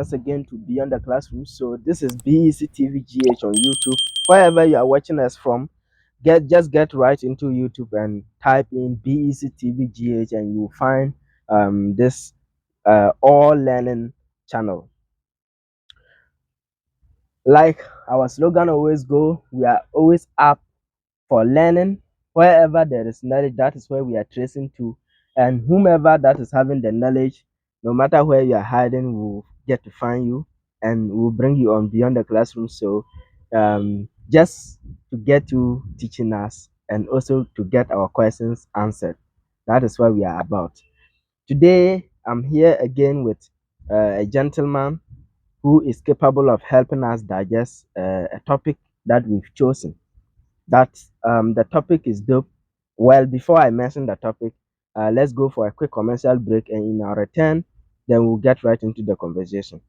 once again to Beyond the Classroom. So this is BECTVGH on YouTube. Wherever you are watching us from, get right into YouTube and type in BECTVGH, and you'll find this all learning channel. Like our slogan always go, we are always up for learning. Wherever there is knowledge, that is where we are tracing to, and whomever that is having the knowledge, no matter where you are hiding, will get to find you and will bring you on Beyond the Classroom. So just to get you teaching us and also to get our questions answered, that is what we are about. Today I'm here again with a gentleman who is capable of helping us digest a topic that we've chosen. That the topic is dope. Well, before I mention the topic, let's go for a quick commercial break, and in our return, then we'll get right into the conversation.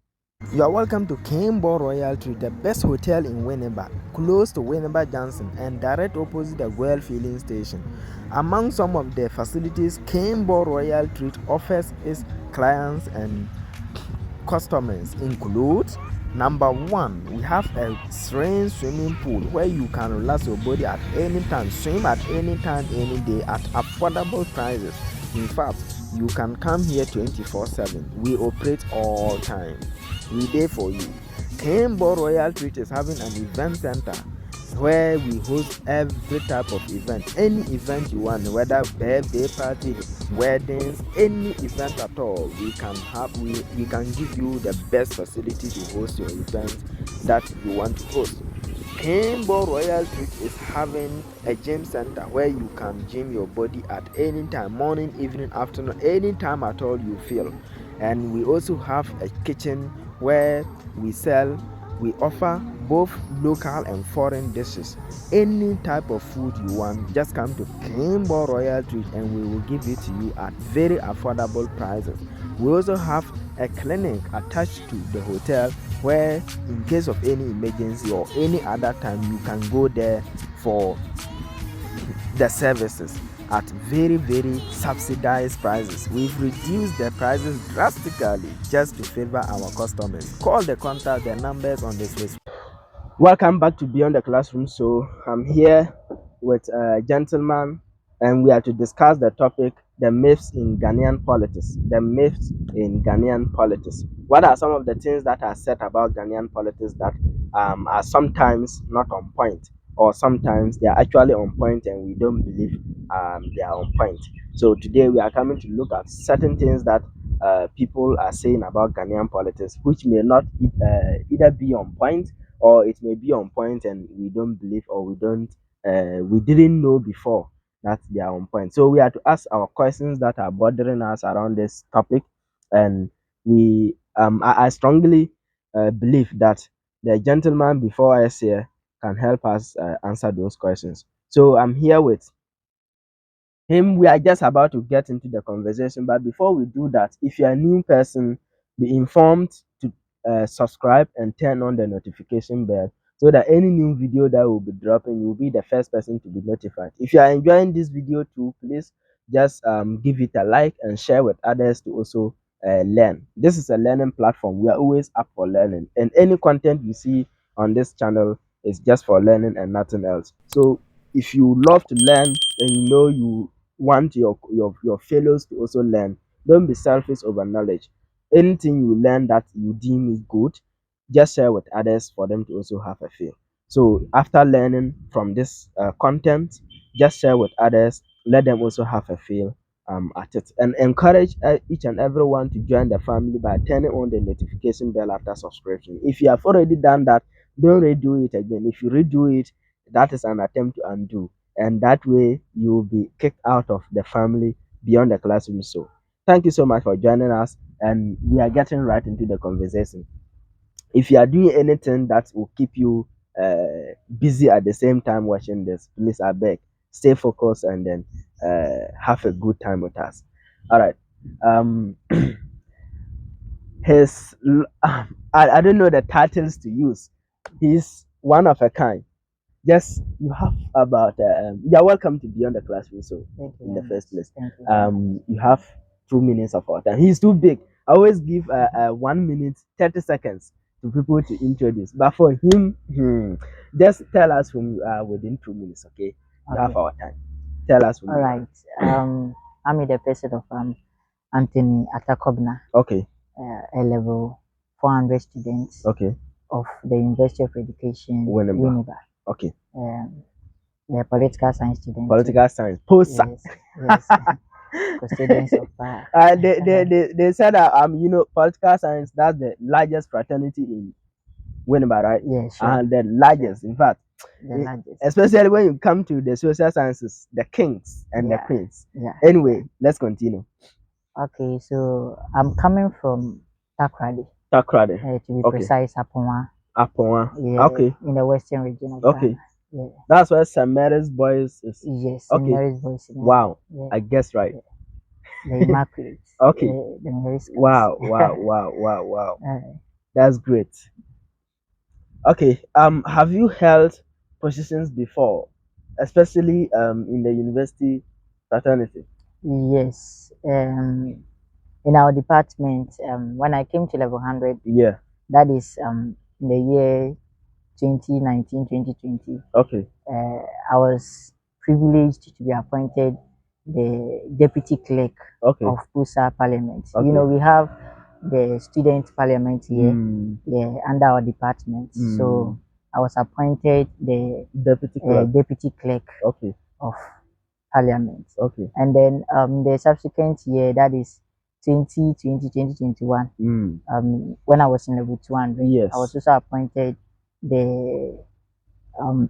You are welcome to Campbell Royal Tree, the best hotel in Winneba, close to Winneba Johnson and direct opposite the Well Filling Station. Among some of the facilities Campbell Royal Tree offers its clients and customers include: number one, we have a serene swimming pool where you can relax your body at any time, swim at any time, any day at affordable prices. In fact, you can come here 24/7. We operate all time. We there for you. Campbell Royal Treat is having an event center where we host every type of event, any event you want, whether birthday party, weddings, any event at all. We can give you the best facility to host your event that you want to host. Campbell Royal Treat is having a gym center where you can gym your body at any time, morning, evening, afternoon, any time at all you feel. And we also have a kitchen where we offer both local and foreign dishes. Any type of food you want, just come to Campbell Royal Treat and we will give it to you at very affordable prices. We also have a clinic attached to the hotel where, in case of any emergency or any other time, you can go there for the services at very, very subsidized prices. We've reduced the prices drastically just to favor our customers. Call the contact, the numbers on this list. Welcome back to Beyond the Classroom. So I'm here with a gentleman, and we are to discuss the topic: the myths in Ghanaian politics. The myths in Ghanaian politics. What are some of the things that are said about Ghanaian politics that are sometimes not on point, or sometimes they are actually on point and we don't believe they are on point? So today we are coming to look at certain things that people are saying about Ghanaian politics, which may not either be on point, or it may be on point and we don't believe, or we didn't know before that they are on point. So we have to ask our questions that are bothering us around this topic, and I strongly believe that the gentleman before us here can help us answer those questions. So I'm here with him. We are just about to get into the conversation, but before we do that, if you're a new person, be informed to subscribe and turn on the notification bell so that any new video that will be dropping, you'll be the first person to be notified. If you are enjoying this video too, please just give it a like and share with others to also learn. This is a learning platform. We are always up for learning, and any content you see on this channel is just for learning and nothing else. So if you love to learn and you know you want your fellows to also learn, don't be selfish over knowledge. Anything you learn that you deem is good, just share with others for them to also have a feel. So after learning from this content, just share with others, let them also have a feel at it, and encourage each and everyone to join the family by turning on the notification bell after subscription. If you have already done that, don't redo it again. If you redo it, that is an attempt to undo, and that way you will be kicked out of the family Beyond the Classroom. So thank you so much for joining us, and we are getting right into the conversation. If you are doing anything that will keep you busy at the same time watching this, please, I beg, stay focused and then have a good time with us. All right. His I don't know the titles to use. He's one of a kind. Just you have about you're welcome to Beyond the Classroom. So Thank you in the very first much. place, Thank you. you have 2 minutes of our time. He's too big. I always give 1 minute 30 seconds to people to introduce. But for him, just tell us whom you are within 2 minutes, okay? You have Okay. our time. Tell us whom All you right. I'm the person of Anthony Atakobna, are. Okay, a level 400 students okay. of the University of Education, Whenever. Winneba. Okay. Yeah, political science student too. Political science. Posa. Yes, yes. Custodians of power. They said that political science, that's the largest fraternity in Winneba, right? Yeah, sure. And the Sure. largest, in fact, The largest. especially when you come to the social sciences, the kings and the Yeah, queens. yeah. Anyway, let's continue. Okay, so I'm coming from Takrady, Takrade. to be Okay. precise, Aponwa. Aponwa. Yeah, Okay. in the western region of Okay. Ghana. Yeah. That's where St. Mary's Boys is. Yes, St. Okay. Mary's Boys. Wow. Yeah, I guess right. yeah. The Immaculate. Okay. The Mary's. Wow. Wow. Wow. Wow. Wow. uh, That's great. Okay. Have you held positions before, especially in the university fraternity? yes. In our department, when I came to level 100, Yeah. that is in the year 2019, 2020, Okay. I was privileged to be appointed the deputy clerk Okay. of Pusa Parliament. Okay. You know, we have the student parliament here, Mm. yeah, under our department. So I was appointed the Deputy clerk. deputy clerk Okay. of parliament. Okay. And then the subsequent year, that is 2020, 2021, when I was in level 200, Yes. I was also appointed the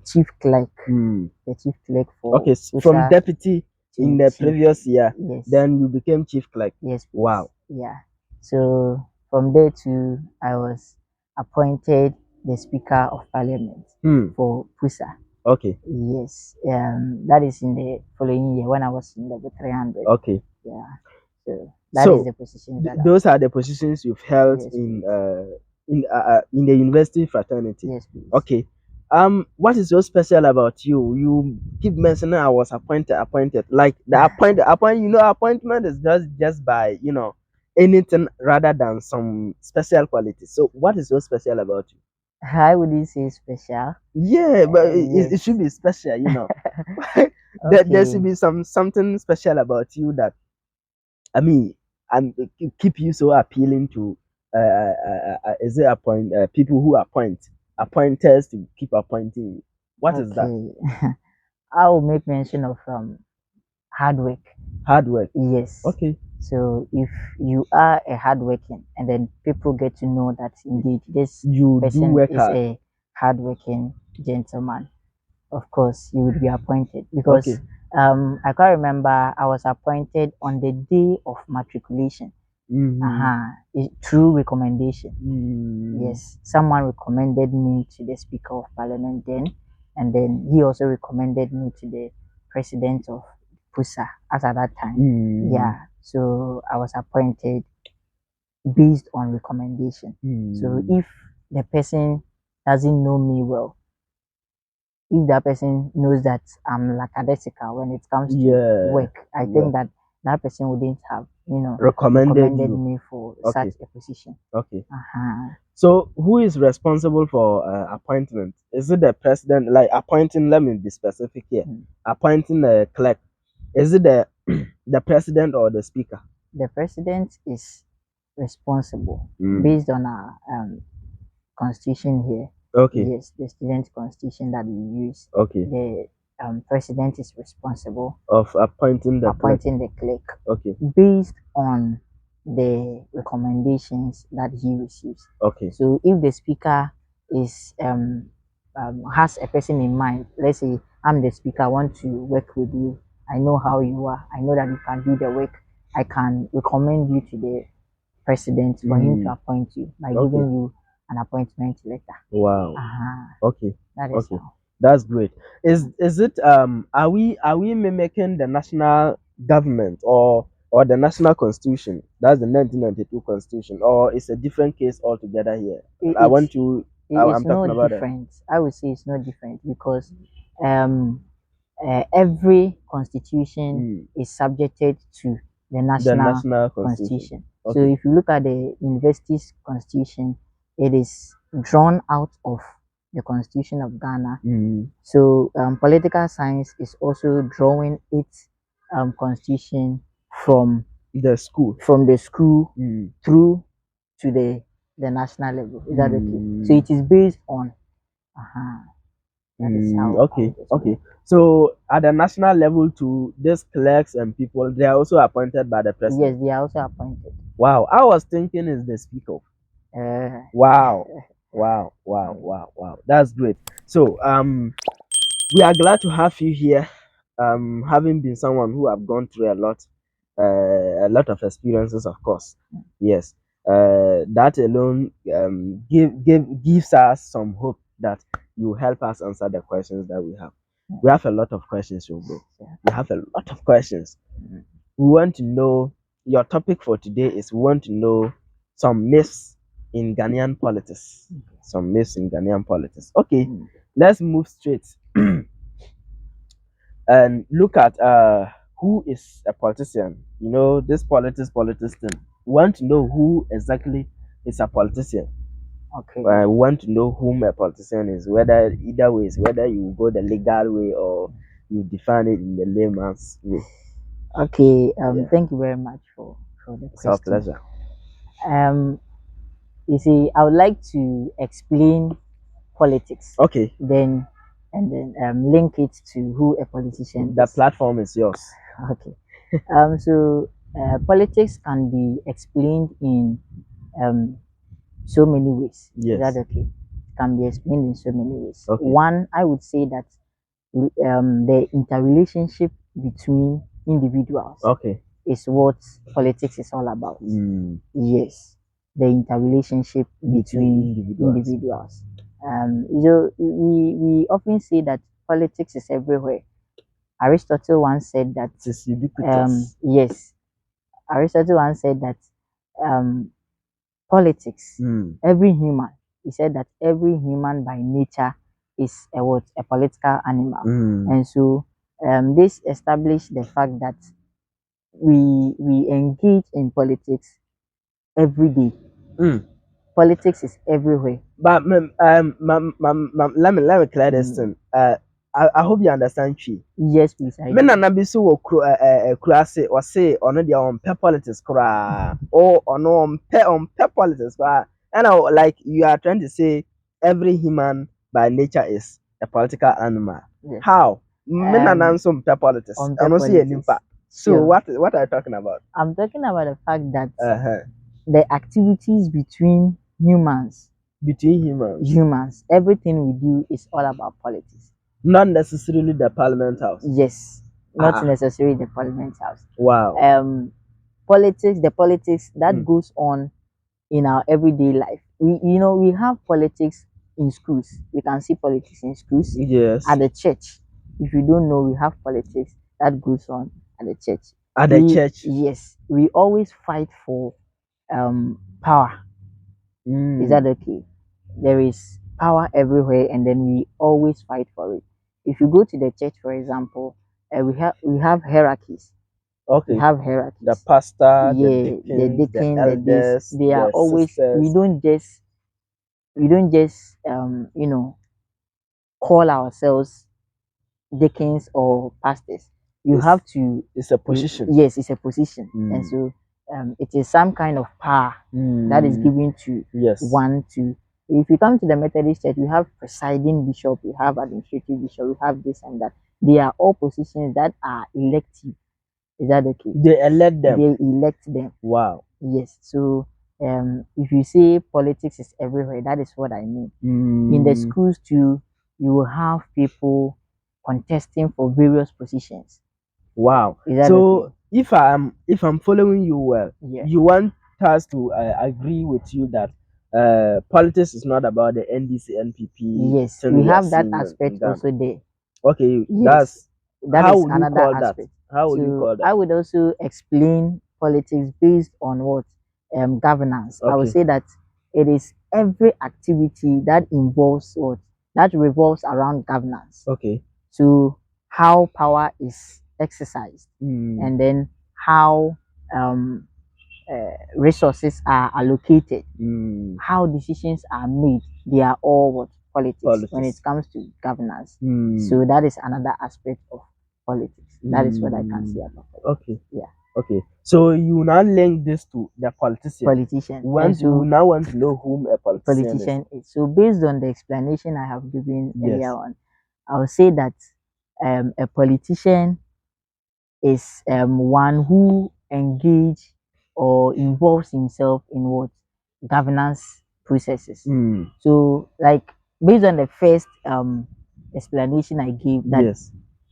chief clerk, the chief clerk for Okay. From deputy in the previous year, yes, then you became chief clerk. yes, please. Wow. Yeah. So from there too, I was appointed the speaker of parliament for Pusa. Okay. Yes. That is in the following year when I was in level 300. Okay. Yeah. So that is the position that those are the positions you've held Yes, in the university fraternity. Yes, please. Okay. What is so special about you? You keep mentioning I was appointed. Like the appointment is just by anything rather than some special qualities. So what is so special about you? I wouldn't say special. Yeah, but it Yes. should be special, there should Okay. be something special about you that I mean, and keep you so appealing to is it people who appointers to keep appointing you. What is that? Okay. I will make mention of hard work. Hard work. Yes. Okay. So if you are a hardworking, and then people get to know that indeed this You do person work is hard. a hardworking gentleman, of course you would be appointed, because Okay. I can't remember, I was appointed on the day of matriculation. Through recommendation. Yes, someone recommended me to the speaker of parliament then, and then he also recommended me to the president of Pusa as at that time. Yeah, so I was appointed based on recommendation. So if the person doesn't know me well, if that person knows that I'm lackadaisical when it comes to work, I think that that person wouldn't have, recommended me for such a position. Okay. So who is responsible for appointment? Is it the president? Like appointing? Let me be specific here. Appointing the clerk. Is it the the president or the speaker? The president is responsible based on our constitution here. Okay. Yes, the student constitution that we use. Okay. The president is responsible of appointing the clerk. Okay. Based on the recommendations that he receives. Okay. So if the speaker is has a person in mind, let's say I'm the speaker, I want to work with you. I know how you are. I know that you can do the work. I can recommend you to the president for him to appoint you by giving you an appointment letter. Wow. Okay. That is okay. That's great. Is it are we mimicking the national government or the national constitution? That's the 1992 constitution, or it's a different case altogether here? I'm talking about different. I would say it's not different because every constitution is subjected to the national constitution. So if you look at the university's constitution, it is drawn out of the constitution of Ghana. So political science is also drawing its constitution from the school, through to the national level. Is that okay? So it is based on that is how okay. So at the national level too, these clerks and people, they are also appointed by the president. Yes, they are also appointed. Wow, I was thinking is the speaker. Wow. That's great. So we are glad to have you here. Having been someone who have gone through a lot of experiences, of course. Yes. That alone gives us some hope that you help us answer the questions that we have. We have a lot of questions, Yobo. We have a lot of questions. We want to know, your topic for today is we want to know some myths in Ghanaian politics. Some myths in Ghanaian politics. Okay, let's move straight and look at who is a politician. You know, this politics thing. We want to know who exactly is a politician. Okay. We want to know whom a politician is, whether either way is whether you go the legal way or you define it in the layman's way. Okay. Thank you very much for the question. It's our pleasure. You see, I would like to explain politics. Okay. Then link it to who a politician The is. platform is yours. Okay. So politics can be explained in so many ways. Yes. Is that okay? It can be explained in so many ways. Okay. One, I would say that the interrelationship between individuals is what politics is all about. Yes, the interrelationship between individuals. So we often say that politics is everywhere. Aristotle once said that it's ubiquitous. Yes, Aristotle once said that politics, every human, he said that every human by nature is a political animal. And so this established the fact that we engage in politics every day. Politics is everywhere. But let me clear this thing. I hope you understand Chi. Yes, please. Me na bi so wo kurase o say ono dia on politics kra or on politics kra. And like you are trying to say every human by nature is a political animal. Yes. How? Me na so politics. And also nimpa. So what are you talking about? I'm talking about the fact that the activities between humans, everything we do is all about politics. Not necessarily the Parliament House. Yes, not necessarily the Parliament House. Wow. The politics that goes on in our everyday life. We have politics in schools. We can see politics in schools. Yes. At the church. If you don't know, we have politics that goes on at the church. At the church. Yes. We always fight for power. Is that okay? There is power everywhere, and then we always fight for it. If you go to the church, for example, we have hierarchies. Okay. We have hierarchies. The pastor, the deacon, the elders, they are always. Sisters. We don't just call ourselves deacons or pastors. You have to. It's a position. Yes, it's a position, and so it is some kind of power that is given to one to. If you come to the Methodist Church, we have presiding bishop, we have administrative bishop, we have this and that. They are all positions that are elective. Is that okay? They elect them. They elect them. Wow. Yes. So if you say politics is everywhere, that is what I mean. In the schools too, you will have people contesting for various positions. Wow. So okay? if I'm following you well, you want us to agree with you that politics is not about the NDC, NPP. Yes, we have that aspect also there. Okay, yes, that is another aspect. How would you call that? I would also explain politics based on what governance. Okay. I would say that it is every activity that involves that revolves around governance. Okay. So how power is exercised, and then how resources are allocated, how decisions are made, they are all what politics when it comes to governance. So that is another aspect of politics. That is what I can say about politics. Okay. Yeah. Okay. So you now link this to the politician. You now want to know whom a politician is. So based on the explanation I have given earlier on, I will say that a politician is one who engage or involves himself in what governance processes. So like based on the first explanation I gave, that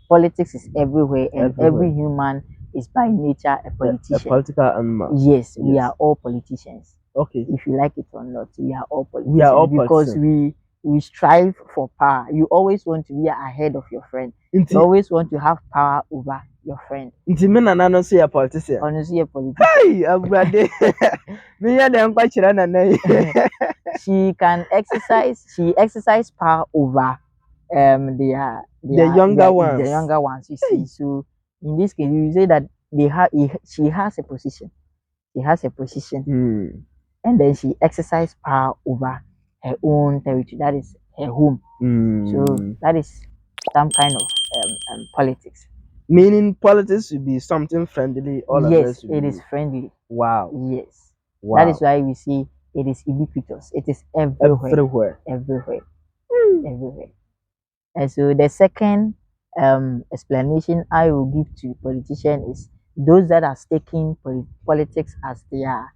politics is everywhere and every human is by nature a politician. A political animal. Yes, we are all politicians. Okay. If you like it or not, we are all politicians. We are all because we strive for power. You always want to be ahead of your friend. You always want to have power over your friend. Me na no say a politician. Honestly, a politician. Hey, abrade. Me ya dem kwa chira na na. She can exercise. She exercise power over the younger ones. The younger ones, you see. So in this case, you say that she has a position. She has a position, and then she exercises power over her own territory. That is her home. So that is some kind of politics. Meaning politics should be something friendly. Yes, it is friendly. Wow. Yes. Wow. That is why we see it is ubiquitous. It is everywhere. Everywhere. Everywhere. And so the second explanation I will give to politician is those that are taking politics as their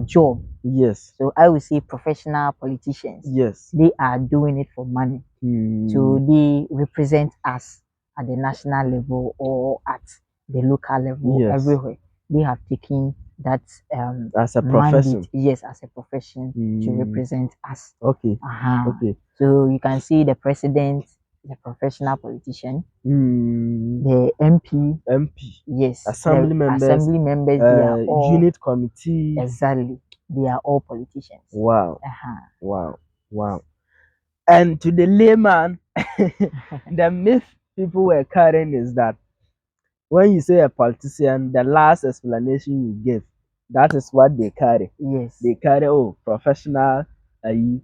job. Yes. So I will say professional politicians. Yes. They are doing it for money. So they represent us at the national level or at the local level. Everywhere. They have taken that as a profession. Mandate, yes, as a profession to represent us. Okay. Okay. So you can see the president, the professional politician, the MP, yes, assembly members, they are all unit committee. Exactly, they are all politicians. Wow. Wow. And to the layman, the myth people were carrying is that when you say a politician, the last explanation you give, that is what they carry. Yes. They carry professional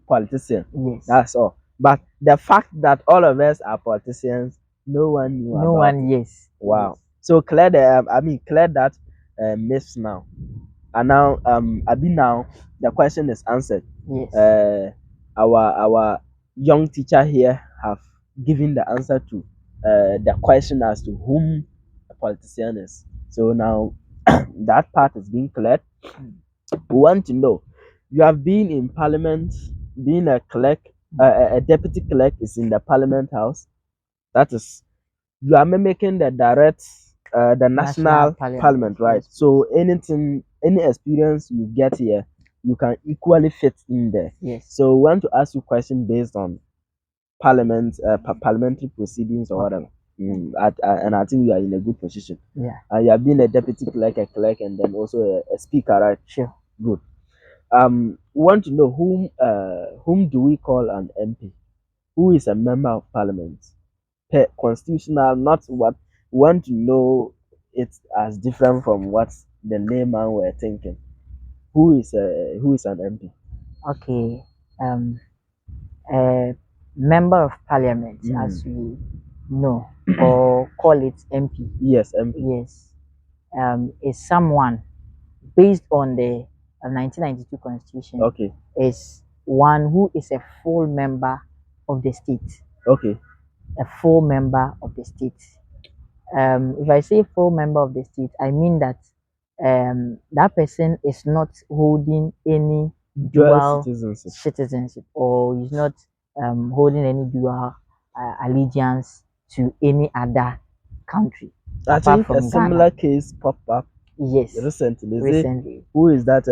politician. Yes. That's all. But the fact that all of us are politicians, no one knew about it. Yes. Wow. Yes. So clear that myths now. And now now the question is answered. Yes. Our young teacher here have given the answer to the question as to whom a politician is. So now that part is being cleared. We want to know, you have been in parliament, being a clerk, a deputy clerk is in the parliament house. That is, you are mimicking the direct, the national parliament, right? Yes. So any experience you get here, you can equally fit in there. Yes. So we want to ask you a question based on parliament, parliamentary proceedings or whatever. And I think you are in a good position. Yeah. And you have been a deputy clerk, a clerk, and then also a speaker, right? Sure. Good. We want to know whom do we call an MP? Who is a member of parliament? Constitutional, not what we want to know. It's as different from what the layman were thinking. Who is an MP? Okay. A member of parliament, as we know, or call it MP. Yes, MP. Yes. Is someone based on the 1992 constitution. Okay. Is one who is a full member of the state. Okay. A full member of the state. If I say full member of the state, I mean that that person is not holding any dual citizenship, or is not holding any dual allegiance to any other country. I think a similar case popped up. Yes. Recently. Who is that?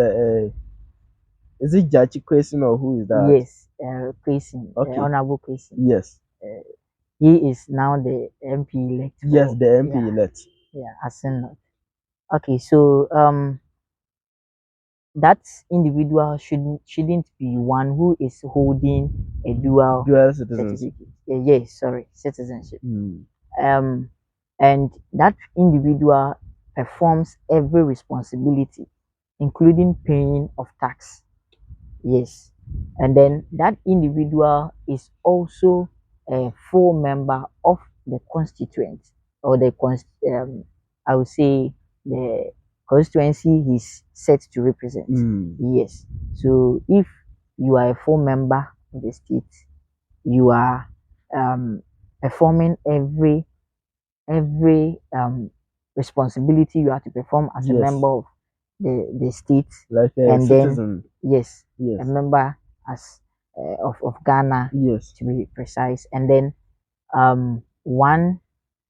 Is it Judge Question or who is that? Yes, Question. Okay. Honorable Question. Yes. He is now the MP elect. Yes, the MP elect. Yeah, as not. Okay, so that individual shouldn't be one who is holding a dual citizenship. Yes, sorry, citizenship. And that individual performs every responsibility, including paying of tax. Yes. And then that individual is also a full member of the constituent, or I would say the constituency he's set to represent. Yes. So if you are a full member of the state, you are performing every responsibility you have to perform as a Yes. member of the state, Like a and citizen. then yes, Yes. a member as of Ghana, Yes. to be precise, and then one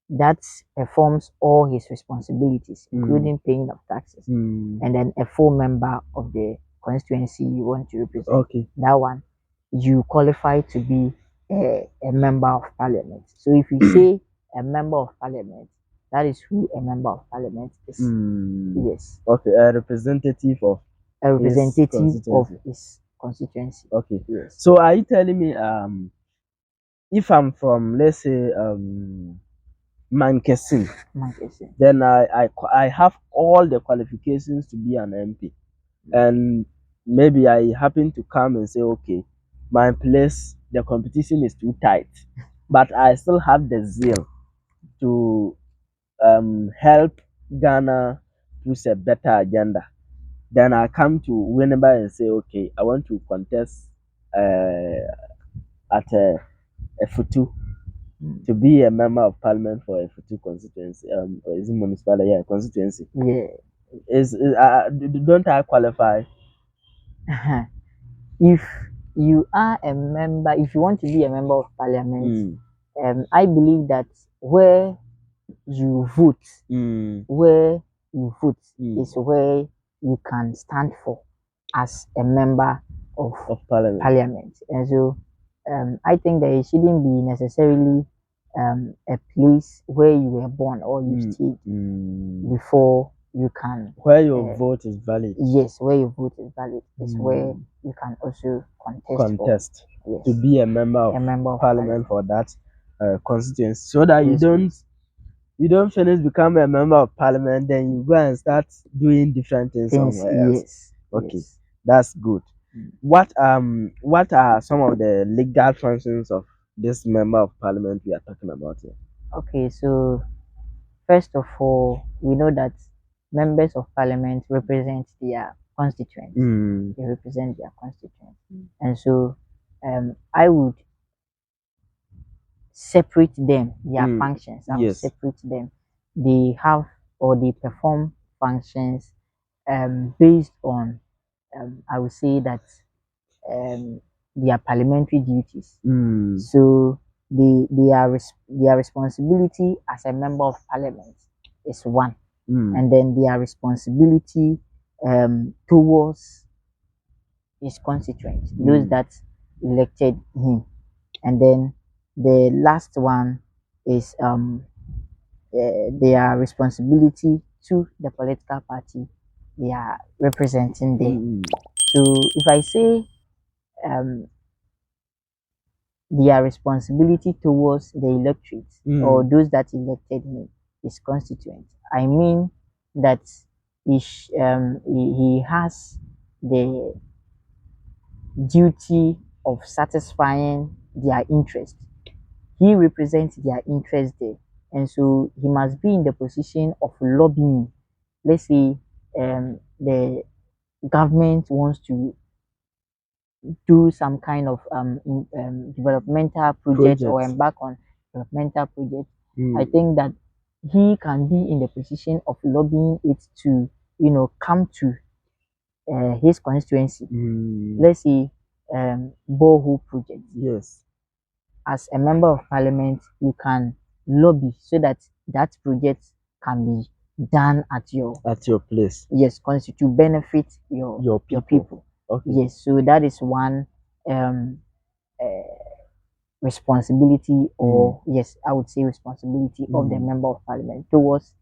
that performs all his responsibilities, including paying of taxes, and then a full member of the constituency you want to represent. Okay. That one, you qualify to be a member of parliament. So if you say a member of parliament, that is who a member of parliament is. Yes. Okay, a representative of A representative of constituency. his constituency. Okay. Yes. So are you telling me if I'm from, let's say, Mankesin, Manchester. then I have all the qualifications to be an MP, and maybe I happen to come and say, okay, my place, the competition is too tight, but I still have the zeal to help Ghana push a better agenda. Then I come to Winneba and say, okay, I want to contest at a Futu to be a member of parliament for a Futu constituency. Or is it municipality? Yeah, constituency. Yeah. Don't I qualify? If you are a member, if you want to be a member of parliament, I believe that where you vote, is where you can stand for as a member of parliament. And so I think that it shouldn't be necessarily a place where you were born or you stayed before you can. Where your vote is valid. Yes, where your vote is valid is where you can also contest for, to be a member of parliament for that constituency, so that you don't finish become a member of parliament, then you go and start doing different things somewhere else. Yes. Okay, yes. that's good. What are some of the legal functions of this member of parliament we are talking about here? Okay, so first of all, we know that members of parliament represent their constituents. They represent their constituents, and so I would separate them, their functions. I would separate them. They have, or they perform functions based on, I would say that their parliamentary duties. So their responsibility as a member of parliament is one, and then their responsibility towards his constituents, those that elected him, and then the last one is their responsibility to the political party they are representing there. So if I say their responsibility towards the electorate or those that elected him, his constituents, I mean that he has the duty of satisfying their interest. He represents their interest there, and so he must be in the position of lobbying. Let's say the government wants to do some kind of developmental project or embark on developmental project. I think that he can be in the position of lobbying it to, come to his constituency. Let's say borehole project. Yes. As a member of parliament, you can lobby so that that project can be done at your place. Yes, to benefit your people. Okay. Yes, so that is one responsibility, or yes, I would say responsibility of the member of parliament towards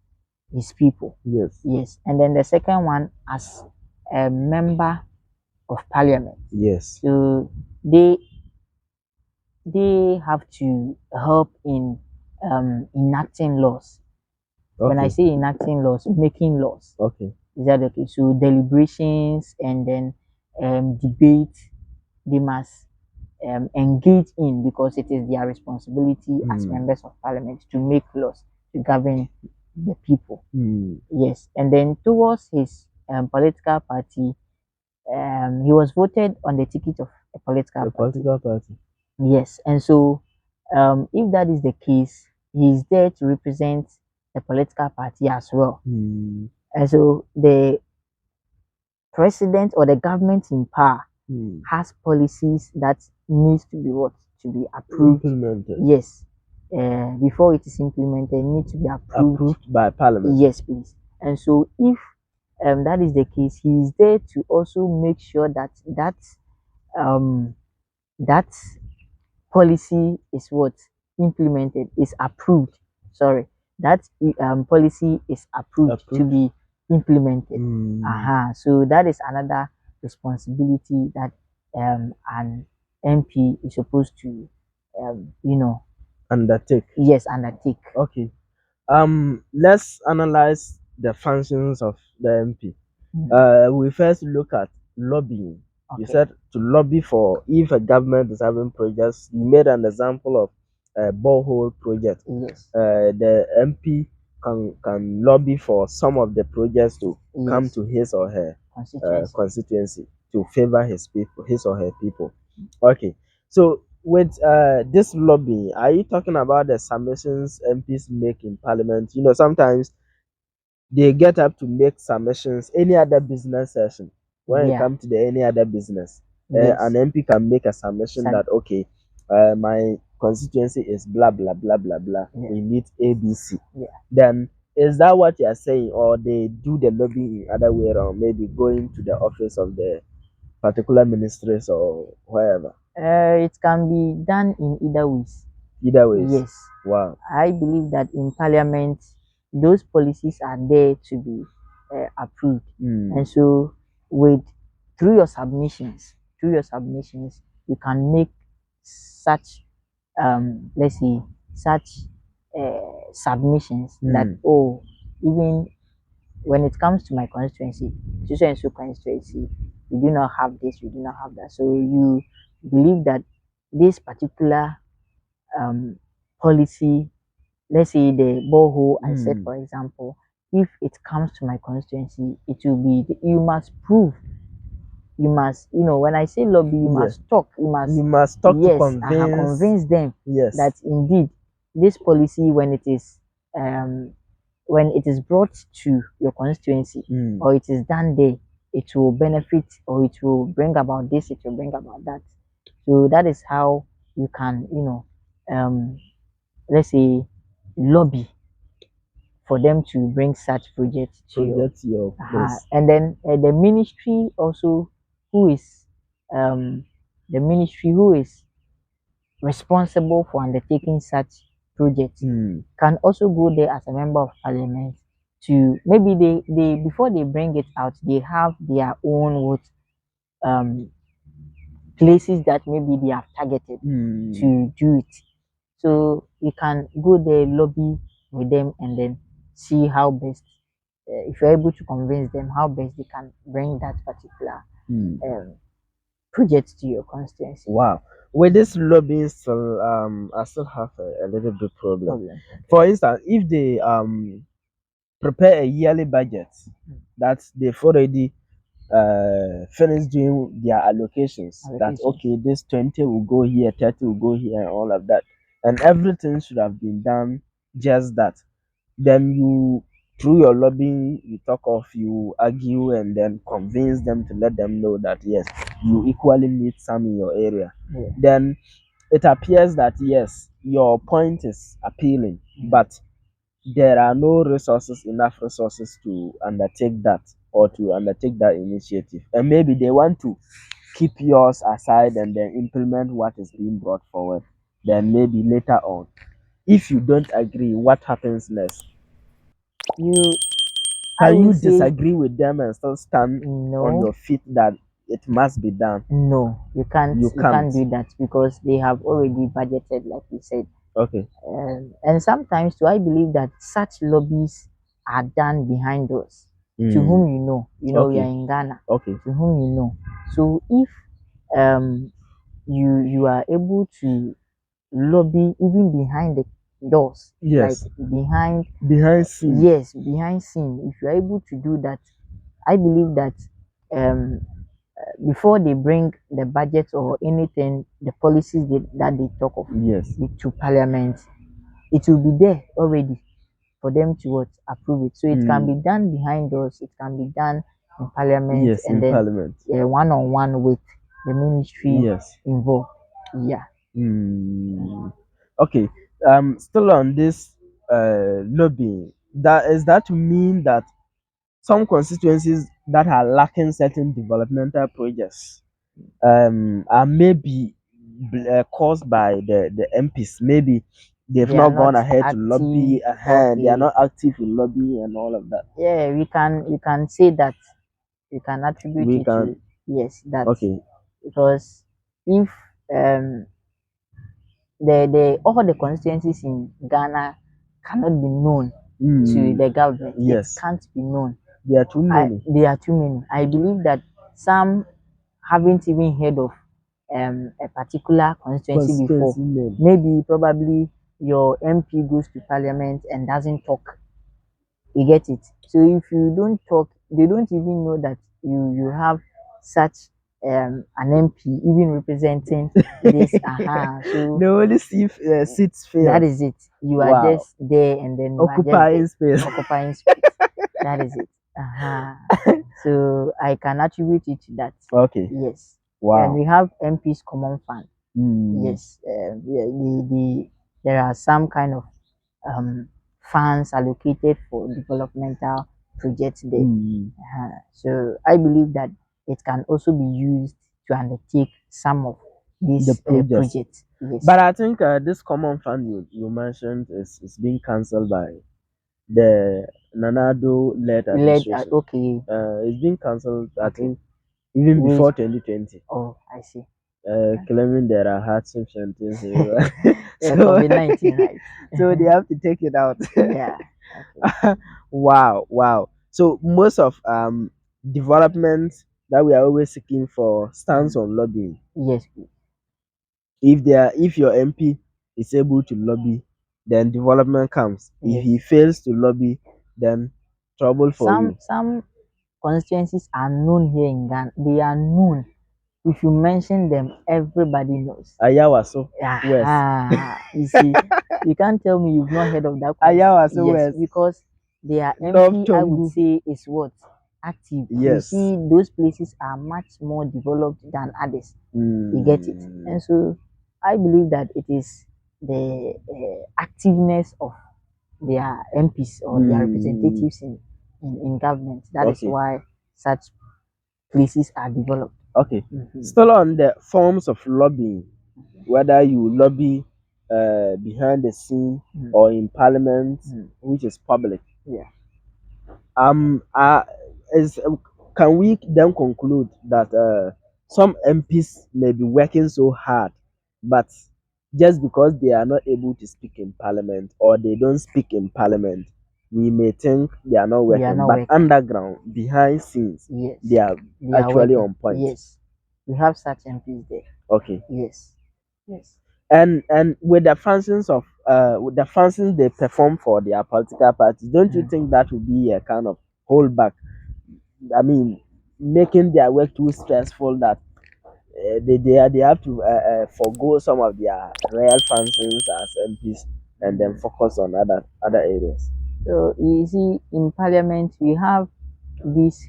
his people. Yes, and then the second one, as a member of parliament. Yes. So they have to help in enacting laws. When I Okay. say enacting laws, making laws. Okay. Is that okay? So deliberations and then debate, they must engage in, because it is their responsibility as members of parliament to make laws to govern the people. Yes, and then towards his political party, he was voted on the ticket of a political The party. political party. Yes, and so if that is the case, he is there to represent the political party as well. And so the president or the government in power has policies that needs to be what, to be approved. Implemented. Yes, before it is implemented, it needs to be approved. By parliament. Yes, please. And so if that is the case, he is there to also make sure that um, that policy is what, implemented, is approved. Sorry, that policy is approved to be implemented. So that is another responsibility that an MP is supposed to Undertake. yes, undertake. Okay. Let's analyze the functions of the MP. We first look at lobbying. You Okay. said to lobby for, if a government is having projects. You made an example of a borehole project. Yes. The MP can lobby for some of the projects to come Yes. to his or her Constituency. to favor his people, his or her people. Okay. So with this lobbying, are you talking about the submissions MPs make in parliament? You know, sometimes they get up to make submissions any other business session. When it comes to the any other business, Yes. an MP can make a submission that, okay, my constituency is blah blah blah blah blah. Yeah. We need ABC. Yeah. Then is that what you are saying, or they do the lobbying in other way around, maybe going to the office of the particular ministries or wherever? It can be done in either ways. Either ways. Yes. Wow. I believe that in parliament, those policies are there to be approved. And so with through your submissions, you can make such let's say such submissions that, oh, even when it comes to my constituency, so and so constituency, we do not have this, we do not have that. So you believe that this particular policy, let's say the borehole I said, for example, if it comes to my constituency, it will be, you must prove, you must, when I say lobby, you must talk, you must talk, yes, to convince them, yes, that indeed this policy, when it is brought to your constituency, or it is done there, it will benefit, or it will bring about this, it will bring about that. So that is how you can, let's say, lobby for them to bring such projects to your place. And then the ministry also, who is the ministry who is responsible for undertaking such projects, can also go there as a member of parliament to, maybe they before they bring it out, they have their own what places that maybe they have targeted to do it. So you can go there, lobby with them, and then see how best, if you're able to convince them, how best they can bring that particular project to your constituency. Wow. With this lobbying, still, I still have a little bit problem. For instance, if they prepare a yearly budget that they've already finished doing their allocations, that okay, this 20 will go here, 30 will go here, and all of that, and everything should have been done just that. Then you, through your lobbying, you talk of, you argue, and then convince them to let them know that yes, you equally need some in your area. Then it appears that yes, your point is appealing, but there are no enough resources to undertake that, or to undertake that initiative, and maybe they want to keep yours aside and then implement what is being brought forward. Then maybe later on, if you don't agree, what happens next? Can you disagree with them and still stand on your feet that it must be done? No, you can't. You can't do that, because they have already budgeted, like you said. Okay. And sometimes too, I believe that such lobbies are done behind doors to Mm. whom we are Okay. in Ghana, Okay. to whom you know. So if um you are able to lobby even behind the doors, like Yes. behind, Behind scene. yes, behind scene, if you're able to do that, I believe that um before they bring the budget or anything, the policies that they talk of Yes. to parliament, it will be there already for them to what, approve it. So it can be done behind doors, it can be done in parliament, Yes, and in then parliament. one on one with the ministry Yes. involved. Yeah. Okay. Still on this lobbying. That to mean that some constituencies that are lacking certain developmental projects are maybe caused by the MPs. Maybe they've They are not not gone ahead to active. lobby ahead. They are Okay. not active in lobbying and all of that. Yeah, we can say that, we can attribute We it can. to, yes, that, Okay. because if the all the constituencies in Ghana cannot be known to the government, it Yes. can't be known. There are too many. There are too many. I believe that some haven't even heard of a particular constituency before. Constituency name. Maybe probably your MP goes to parliament and doesn't talk. You get it? So if you don't talk, they don't even know that you have such an MP even representing this. So They only see seats that filled. is it. You are Wow. just there, and then you are just Occupying there, space. occupying space. That is it. So I can attribute it to that. Okay. Yes. And Wow. we have MP's common fund. Yes. There are some kind of funds allocated for developmental projects there. So I believe that it can also be used to undertake some of these The projects. projects. Yes. But I think this common fund you mentioned is being cancelled by the Nanado led administration. Okay. It's being cancelled, I Okay. think, even Which, before 2020. oh, I see. Claiming there are hardships and things. Yeah, So, COVID-19, right? so they have to take it out. Yeah. Okay. Wow, wow. So most of development that we are always seeking for stands on lobbying. Yes. If your MP is able to lobby, then development comes. If he Yes. fails to lobby, then trouble for you. Some constituencies are known here in Ghana. They are known. If you mention them, everybody knows. Ayawaso West. You see, you can't tell me you've not heard of that. Ayawaso Yes, West. because their North MP, I would Tongu. say, is what? Active. You Yes. see, those places are much more developed than others. You get it? And so I believe that it is the activeness of their MPs or their representatives in government. That is Okay. why such places are developed. Okay. Still on the forms of lobbying, whether you lobby behind the scene or in parliament, which is public. Yeah. Is can we then conclude that some MPs may be working so hard, but just because they are not able to speak in parliament or they don't speak in parliament, we may think they are not working, but working. underground, behind scenes, Yes. they are They are actually working. on point. Yes. We have such MPs there. Okay. Yes. Yes. And with the functions they perform for their political parties, don't you think that would be a kind of holdback? I mean, making their work too stressful that they have to forego some of their real functions as MPs and then focus on other areas. So you see, in parliament we have this